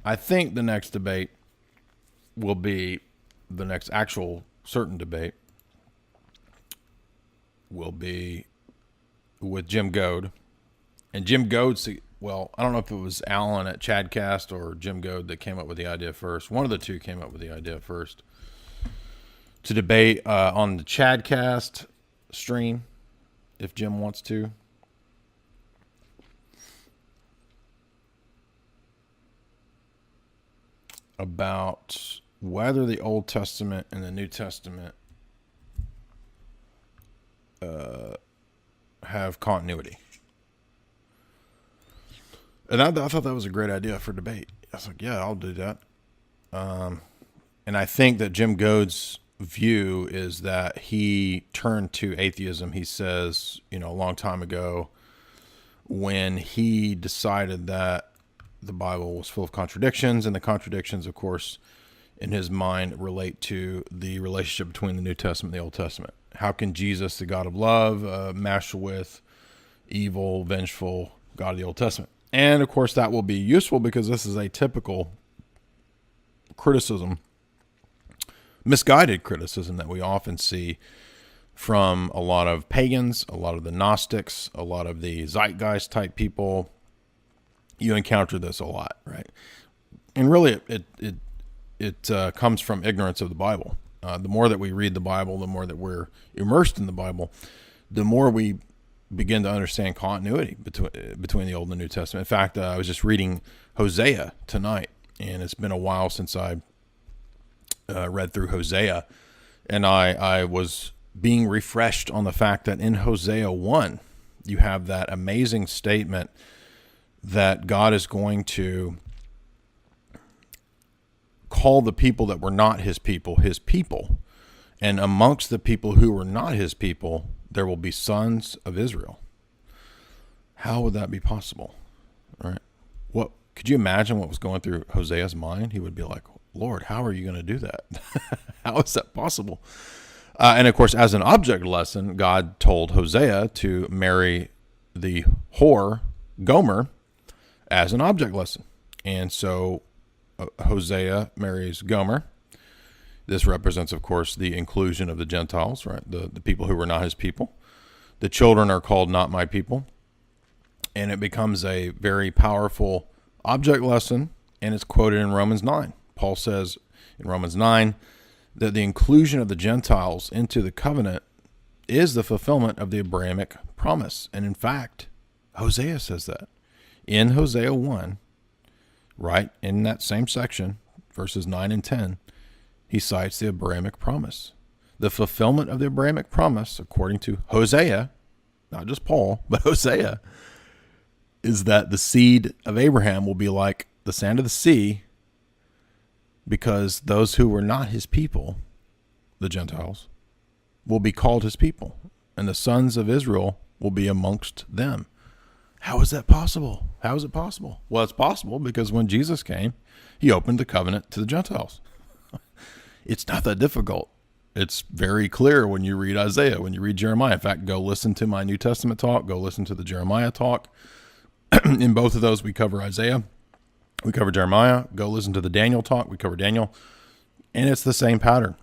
I think the next debate will be the next actual certain debate will be with Jim Goad. And Jim Goad, well, I don't know if it was Alan at Chadcast or Jim Goad that came up with the idea first. One of the two came up with the idea first to debate on the Chadcast stream, if Jim wants to. About whether the Old Testament and the New Testament have continuity. And I thought that was a great idea for debate. I was like, yeah, I'll do that. And I think that Jim Goad's view is that he turned to atheism. He says, a long time ago when he decided that the Bible was full of contradictions, and the contradictions, of course, in his mind relate to the relationship between the New Testament and the Old Testament. How can Jesus, the God of love, mesh with evil, vengeful God of the Old Testament? And, of course, that will be useful because this is a typical criticism, misguided criticism that we often see from a lot of pagans, a lot of the Gnostics, a lot of the zeitgeist type people. You encounter this a lot, right? And really, it comes from ignorance of the Bible. The more that we read the Bible, the more that we're immersed in the Bible, the more we begin to understand continuity between the Old and the New Testament. In fact, I was just reading Hosea tonight, and it's been a while since I read through Hosea, and I was being refreshed on the fact that in Hosea 1, you have that amazing statement that God is going to call the people that were not his people, and amongst the people who were not his people, there will be sons of Israel. How would that be possible? Right? What could you imagine what was going through Hosea's mind? He would be like, Lord, how are you going to do that? How is that possible? And of course, as an object lesson, God told Hosea to marry the whore Gomer as an object lesson. And so Hosea marries Gomer. This represents, of course, the inclusion of the Gentiles, right? The people who were not his people. The children are called not my people. And it becomes a very powerful object lesson, and it's quoted in Romans 9. Paul says in Romans 9 that the inclusion of the Gentiles into the covenant is the fulfillment of the Abrahamic promise. And in fact, Hosea says that. In Hosea 1, right in that same section, verses 9 and 10, he cites the Abrahamic promise. The fulfillment of the Abrahamic promise, according to Hosea, not just Paul, but Hosea, is that the seed of Abraham will be like the sand of the sea, because those who were not his people, the Gentiles, will be called his people, and the sons of Israel will be amongst them. How is that possible? How is it possible? Well, it's possible because when Jesus came, he opened the covenant to the Gentiles. It's not that difficult. It's very clear when you read Isaiah, when you read Jeremiah. In fact, go listen to my New Testament talk. Go listen to the Jeremiah talk. In both of those, we cover Isaiah. We cover Jeremiah. Go listen to the Daniel talk. We cover Daniel. And it's the same pattern.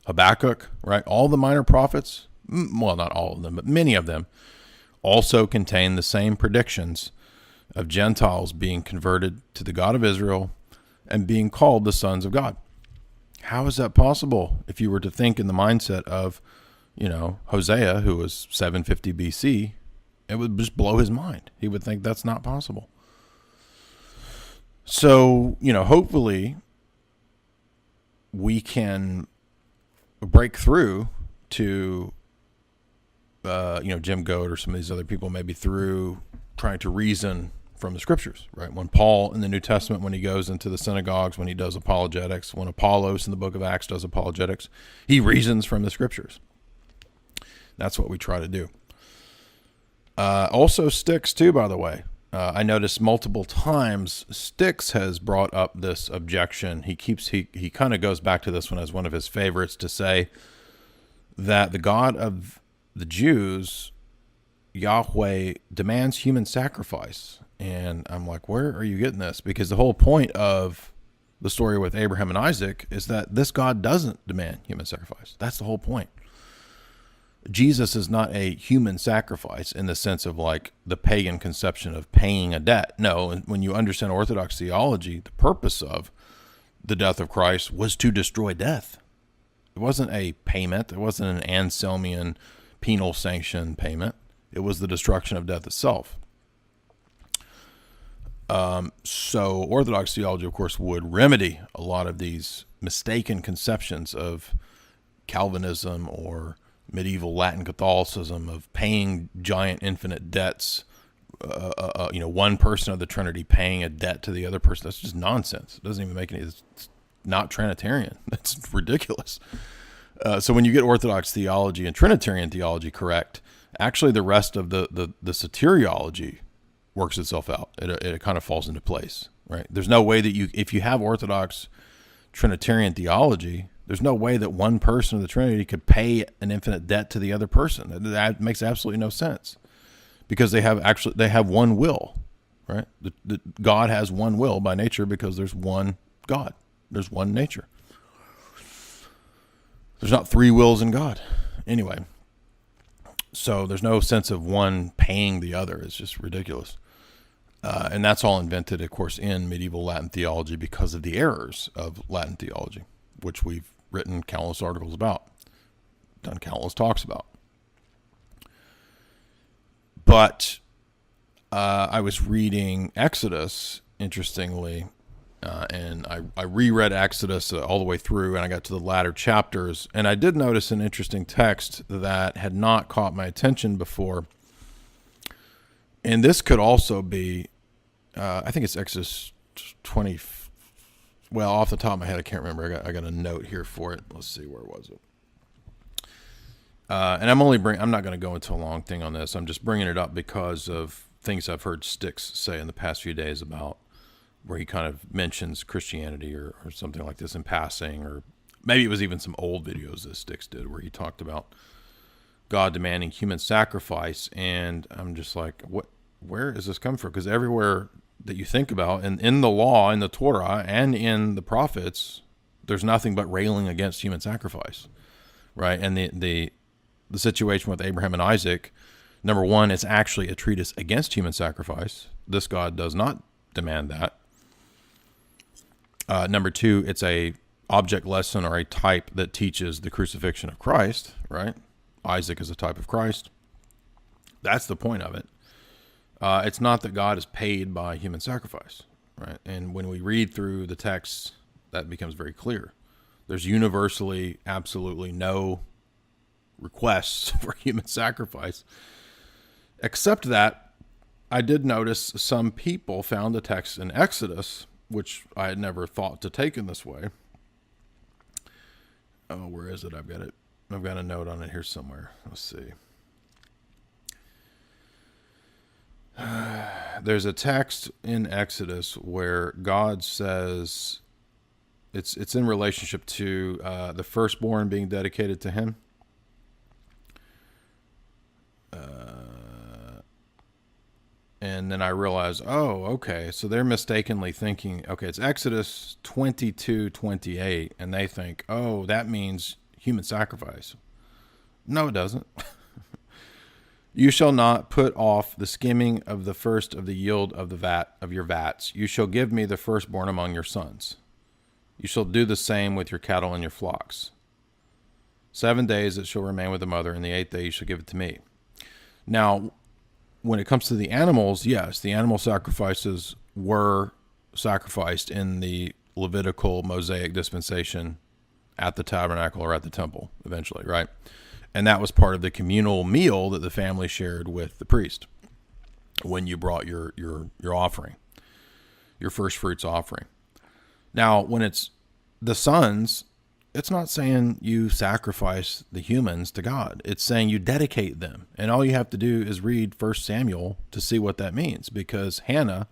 Habakkuk, right? All the minor prophets, well, not all of them, but many of them, also contain the same predictions of Gentiles being converted to the God of Israel and being called the sons of God. How is that possible? If you were to think in the mindset of, Hosea, who was 750 BC, it would just blow his mind. He would think that's not possible. So, hopefully we can break through to, Jim Goad or some of these other people, maybe through trying to reason from the scriptures, right? When Paul in the New Testament, when he goes into the synagogues, when he does apologetics, when Apollos in the book of Acts does apologetics, he reasons from the scriptures. That's what we try to do. Also Sticks too, by the way. I noticed multiple times Sticks has brought up this objection. He kind of goes back to this one as one of his favorites to say that the God of the Jews, Yahweh, demands human sacrifice. And I'm like, where are you getting this? Because the whole point of the story with Abraham and Isaac is that this God doesn't demand human sacrifice. That's the whole point. Jesus is not a human sacrifice in the sense of like the pagan conception of paying a debt. No, when you understand Orthodox theology, the purpose of the death of Christ was to destroy death. It wasn't a payment. It wasn't an Anselmian penal sanction payment. It was the destruction of death itself. So Orthodox theology, of course, would remedy a lot of these mistaken conceptions of Calvinism or medieval Latin Catholicism of paying giant infinite debts. One person of the Trinity paying a debt to the other person. That's just nonsense. It doesn't even make any. It's not Trinitarian. That's ridiculous. So when you get Orthodox theology and Trinitarian theology correct, actually the rest of the soteriology works itself out. It kind of falls into place, right? There's no way that if you have Orthodox Trinitarian theology, there's no way that one person of the Trinity could pay an infinite debt to the other person. That makes absolutely no sense, because they have one will, right? God has one will by nature because there's one God. There's one nature. There's not three wills in God. Anyway, so there's no sense of one paying the other. It's just ridiculous. And that's all invented, of course, in medieval Latin theology because of the errors of Latin theology, which we've written countless articles about, done countless talks about. But I was reading Exodus, interestingly, and I reread Exodus all the way through, and I got to the latter chapters, and I did notice an interesting text that had not caught my attention before. And this could also be, I think it's Exodus 20. Well, off the top of my head, I can't remember. I got a note here for it. Let's see, where was it? And I'm not going to go into a long thing on this. I'm just bringing it up because of things I've heard Sticks say in the past few days about where he kind of mentions Christianity or something like this in passing, or maybe it was even some old videos that Sticks did where he talked about God demanding human sacrifice. And I'm just like, where is this come from? Because everywhere that you think about, and in the law, in the Torah, and in the prophets, there's nothing but railing against human sacrifice, right? And the situation with Abraham and Isaac, number one, it's actually a treatise against human sacrifice. This God does not demand that. Number two, it's a object lesson or a type that teaches the crucifixion of Christ, right? Isaac is a type of Christ. That's the point of it. It's not that God is paid by human sacrifice, right? And when we read through the text, that becomes very clear. There's universally, absolutely no requests for human sacrifice, except that I did notice some people found the text in Exodus, which I had never thought to take in this way. Oh, where is it? I've got it. I've got a note on it here somewhere. Let's see. There's a text in Exodus where God says it's in relationship to the firstborn being dedicated to him. And then I realized, oh, okay, so they're mistakenly thinking, okay, it's Exodus 22:28, and they think, oh, that means human sacrifice. No, it doesn't. You shall not put off the skimming of the first of the yield of the vat of your vats. You shall give me the firstborn among your sons. You shall do the same with your cattle and your flocks. 7 days it shall remain with the mother, and the 8th day you shall give it to me. Now, when it comes to the animals, yes, the animal sacrifices were sacrificed in the Levitical Mosaic dispensation at the tabernacle or at the temple eventually, right? And that was part of the communal meal that the family shared with the priest when you brought your offering, your first fruits offering. Now, when it's the sons, it's not saying you sacrifice the humans to God. It's saying you dedicate them. And all you have to do is read 1 Samuel to see what that means. Because Hannah,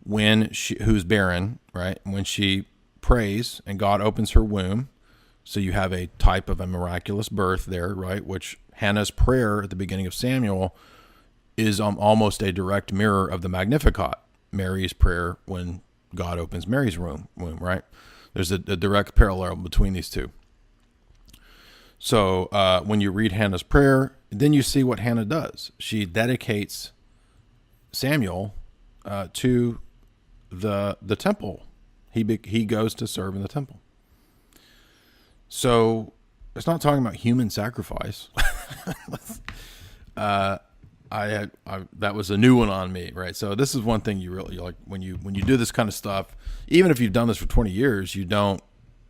who's barren, right, when she prays and God opens her womb, so you have a type of a miraculous birth there, right, which Hannah's prayer at the beginning of Samuel is almost a direct mirror of the Magnificat, Mary's prayer when God opens Mary's womb, right? There's a direct parallel between these two. So when you read Hannah's prayer, then you see what Hannah does. She dedicates Samuel to the temple. He goes to serve in the temple. So it's not talking about human sacrifice. That was a new one on me, right? So this is one thing you really like when you do this kind of stuff. Even if you've done this for 20 years, you don't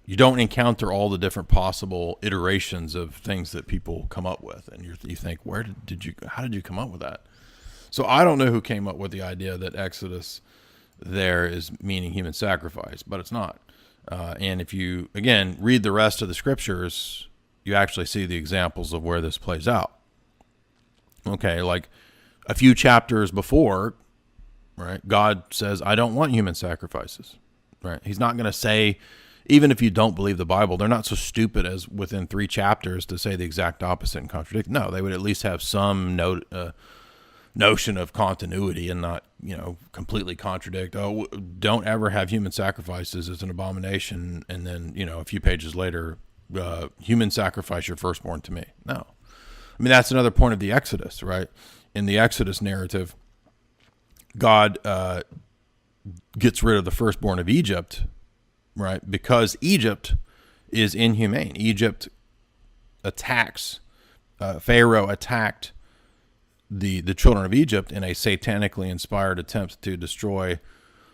encounter all the different possible iterations of things that people come up with, and you think, how did you come up with that? So I don't know who came up with the idea that Exodus there is meaning human sacrifice, but it's not. And if you again read the rest of the scriptures, you actually see the examples of where this plays out. Okay, like a few chapters before, right, God says, I don't want human sacrifices, right? He's not going to say, even if you don't believe the Bible, they're not so stupid as within 3 chapters to say the exact opposite and contradict. No, they would at least have some notion of continuity and not, completely contradict. Oh, don't ever have human sacrifices as an abomination. And then, a few pages later, human sacrifice your firstborn to me. No. I mean, that's another point of the Exodus, right? In the Exodus narrative, God gets rid of the firstborn of Egypt, right? Because Egypt is inhumane. Egypt attacks, Pharaoh attacked the children of Egypt in a satanically inspired attempt to destroy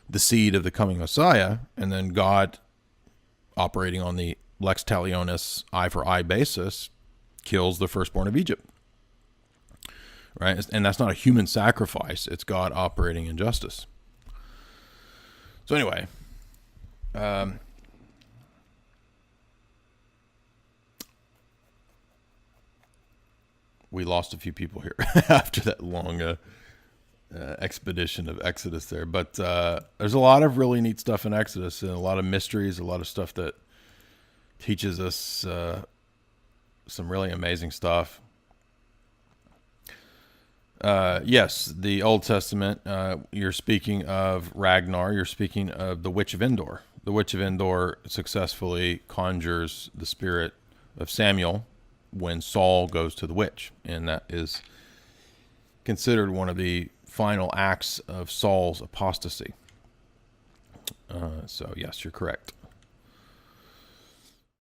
the seed of the coming Messiah. And then God, operating on the lex talionis, eye for eye basis, kills the firstborn of Egypt, right? And that's not a human sacrifice. It's God operating in justice. So anyway, we lost a few people here after that long expedition of Exodus there. But there's a lot of really neat stuff in Exodus, and a lot of mysteries, a lot of stuff that teaches us some really amazing stuff. Yes, the Old Testament, you're speaking of Ragnar, you're speaking of the Witch of Endor. The Witch of Endor successfully conjures the spirit of Samuel when Saul goes to the witch, and that is considered one of the final acts of Saul's apostasy. So yes, you're correct.